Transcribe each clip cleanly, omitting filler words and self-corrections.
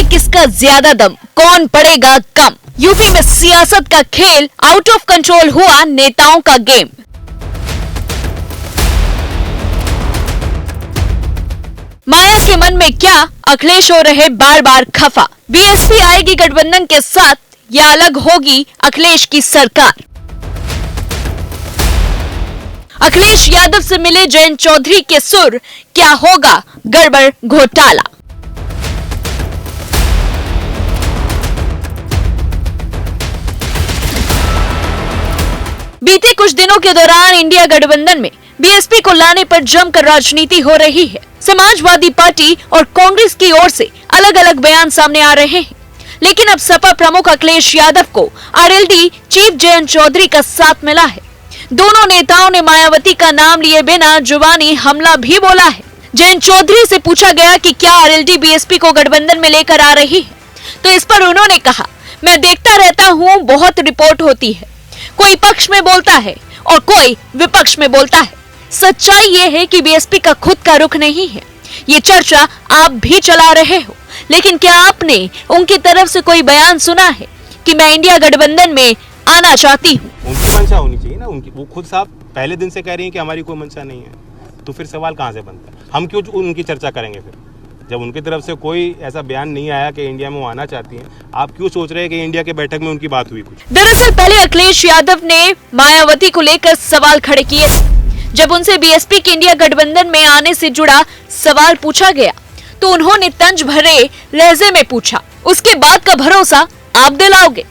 में किसका ज्यादा दम, कौन पड़ेगा कम। यूपी में सियासत का खेल आउट ऑफ कंट्रोल हुआ, नेताओं का गेम। माया के मन में क्या, अखिलेश हो रहे बार बार खफा। बीएसपी आएगी गठबंधन के साथ या अलग होगी अखिलेश की सरकार। अखिलेश यादव से मिले जयंत चौधरी के सुर, क्या होगा गड़बड़ घोटाला। बीते कुछ दिनों के दौरान इंडिया गठबंधन में बीएसपी को लाने पर जमकर राजनीति हो रही है। समाजवादी पार्टी और कांग्रेस की ओर से अलग अलग बयान सामने आ रहे हैं, लेकिन अब सपा प्रमुख अखिलेश यादव को आरएलडी चीफ जयंत चौधरी का साथ मिला है। दोनों नेताओं ने मायावती का नाम लिए बिना जुबानी हमला भी बोला है। जयंत चौधरी से पूछा गया कि क्या आरएलडी बीएसपी को गठबंधन में लेकर आ रही है, तो इस पर उन्होंने कहा, मैं देखता रहता हूँ, बहुत रिपोर्ट होती है, कोई पक्ष में बोलता है और कोई विपक्ष में बोलता है। सच्चाई ये है कि बीएसपी का खुद का रुख नहीं है। ये चर्चा आप भी चला रहे हो, लेकिन क्या आपने उनकी तरफ से कोई बयान सुना है कि मैं इंडिया गठबंधन में आना चाहती हूँ। उनकी मंशा होनी चाहिए ना, उनकी वो खुद साहब पहले दिन से कह रही हैं कि हमारी कोई मंशा नहीं है, तो फिर सवाल कहाँ से बनता है। हम क्यों उनकी चर्चा करेंगे फिर, जब उनकी तरफ से कोई ऐसा बयान नहीं आया कि इंडिया में वो आना चाहती हैं। आप क्यों सोच रहे हैं कि इंडिया के बैठक में उनकी बात हुई कुछ। दरअसल पहले अखिलेश यादव ने मायावती को लेकर सवाल खड़े किए। जब उनसे बीएसपी के इंडिया गठबंधन में आने से जुड़ा सवाल पूछा गया तो उन्होंने तंज भरे लहजे में पूछा, उसके बाद का भरोसा आप दिलाओगे।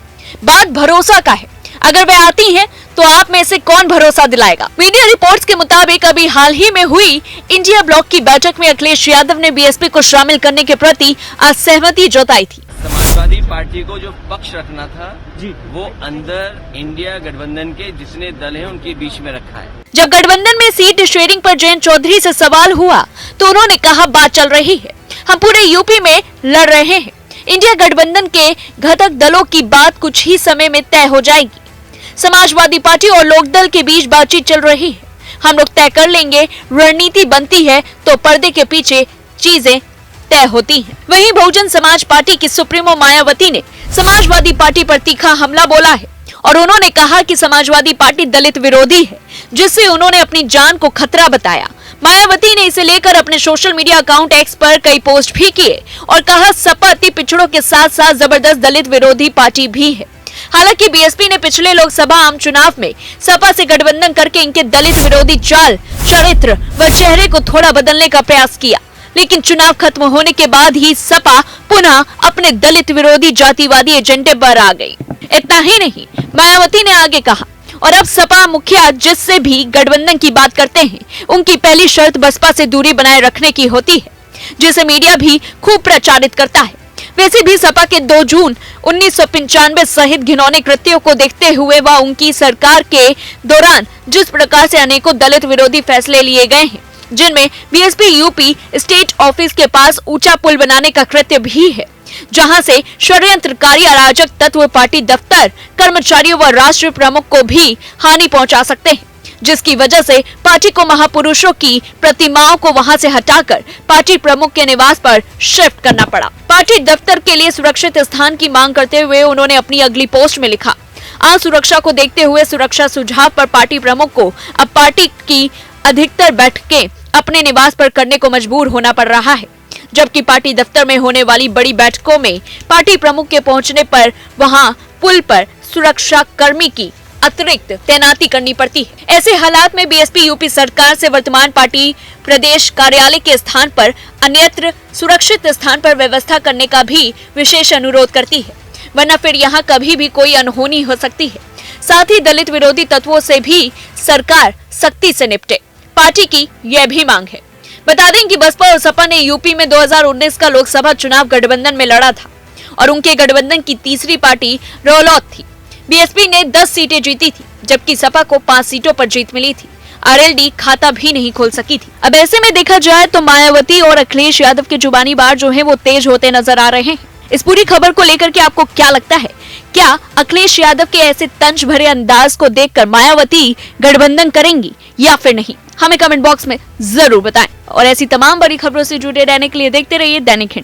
बात भरोसा का है, अगर वे आती हैं तो आप में से कौन भरोसा दिलाएगा। मीडिया रिपोर्ट्स के मुताबिक अभी हाल ही में हुई इंडिया ब्लॉक की बैठक में अखिलेश यादव ने बीएसपी को शामिल करने के प्रति असहमति जताई थी। समाजवादी पार्टी को जो पक्ष रखना था जी, वो अंदर इंडिया गठबंधन के जितने दल हैं उनके बीच में रखा है। जब गठबंधन में सीट शेयरिंग पर जयंत चौधरी से सवाल हुआ तो उन्होंने कहा, बात चल रही है, हम पूरे यूपी में लड़ रहे हैं। इंडिया गठबंधन के घटक दलों की बात कुछ ही समय में तय हो जाएगी। समाजवादी पार्टी और लोकदल के बीच बातचीत चल रही है, हम लोग तय कर लेंगे। रणनीति बनती है तो पर्दे के पीछे चीजें तय होती हैं। वहीं बहुजन समाज पार्टी की सुप्रीमो मायावती ने समाजवादी पार्टी पर तीखा हमला बोला है और उन्होंने कहा कि समाजवादी पार्टी दलित विरोधी है, जिससे उन्होंने अपनी जान को खतरा बताया। मायावती ने इसे लेकर अपने सोशल मीडिया अकाउंट एक्स पर कई पोस्ट भी किए और कहा, सपा अति पिछड़ों के साथ साथ जबरदस्त दलित विरोधी पार्टी भी है। हालांकि बीएसपी ने पिछले लोकसभा आम चुनाव में सपा से गठबंधन करके इनके दलित विरोधी चाल, चरित्र व चेहरे को थोड़ा बदलने का प्रयास किया, लेकिन चुनाव खत्म होने के बाद ही सपा पुनः अपने दलित विरोधी जातिवादी एजेंडे पर आ गई। इतना ही नहीं, मायावती ने आगे कहा, और अब सपा मुखिया जिससे भी गठबंधन की बात करते हैं, उनकी पहली शर्त बसपा से दूरी बनाए रखने की होती है, जिसे मीडिया भी खूब प्रचारित करता है। वैसे भी सपा के 2 जून 1995 सहित घिनौने कृत्यों को देखते हुए व उनकी सरकार के दौरान जिस प्रकार से अनेकों दलित विरोधी फैसले लिए गए हैं, जिनमें बीएसपी यूपी स्टेट ऑफिस के पास ऊंचा पुल बनाने का कृत्य भी है, जहां से षड्यंत्रकारी अराजक तत्व पार्टी दफ्तर, कर्मचारियों व राष्ट्रीय प्रमुख को भी हानि पहुंचा सकते हैं, जिसकी वजह से पार्टी को महापुरुषों की प्रतिमाओं को वहां से हटाकर पार्टी प्रमुख के निवास पर शिफ्ट करना पड़ा। पार्टी दफ्तर के लिए सुरक्षित स्थान की मांग करते हुए उन्होंने अपनी अगली पोस्ट में लिखा, आज सुरक्षा को देखते हुए सुरक्षा सुझाव पर पार्टी प्रमुख को अब पार्टी की अधिकतर बैठकें अपने निवास पर करने को मजबूर होना पड़ रहा है, जबकि पार्टी दफ्तर में होने वाली बड़ी बैठकों में पार्टी प्रमुख के पहुंचने पर वहां पुल पर सुरक्षा कर्मी की अतिरिक्त तैनाती करनी पड़ती है। ऐसे हालात में बीएसपी यूपी सरकार से वर्तमान पार्टी प्रदेश कार्यालय के स्थान पर अन्यत्र सुरक्षित स्थान पर व्यवस्था करने का भी विशेष अनुरोध करती है, वरना फिर यहाँ कभी भी कोई अनहोनी हो सकती है। साथ ही दलित विरोधी तत्वों से भी सरकार सख्ती से निपटे, पार्टी की यह भी मांग है। बता दें कि बसपा और सपा ने यूपी में 2019 का लोकसभा चुनाव गठबंधन में लड़ा था और उनके गठबंधन की तीसरी पार्टी रौलौत थी। बीएसपी ने 10 सीटें जीती थी, जबकि सपा को 5 सीटों पर जीत मिली थी। आरएलडी खाता भी नहीं खोल सकी थी। अब ऐसे में देखा जाए तो मायावती और अखिलेश यादव के जुबानी वार जो है वो तेज होते नजर आ रहे हैं। इस पूरी खबर को लेकर के आपको क्या लगता है? क्या अखिलेश यादव के ऐसे तंज भरे अंदाज को देखकर मायावती गठबंधन करेंगी या फिर नहीं? हमें कमेंट बॉक्स में जरूर बताएं और ऐसी तमाम बड़ी खबरों से जुड़े रहने के लिए देखते रहिए दैनिक हिंट।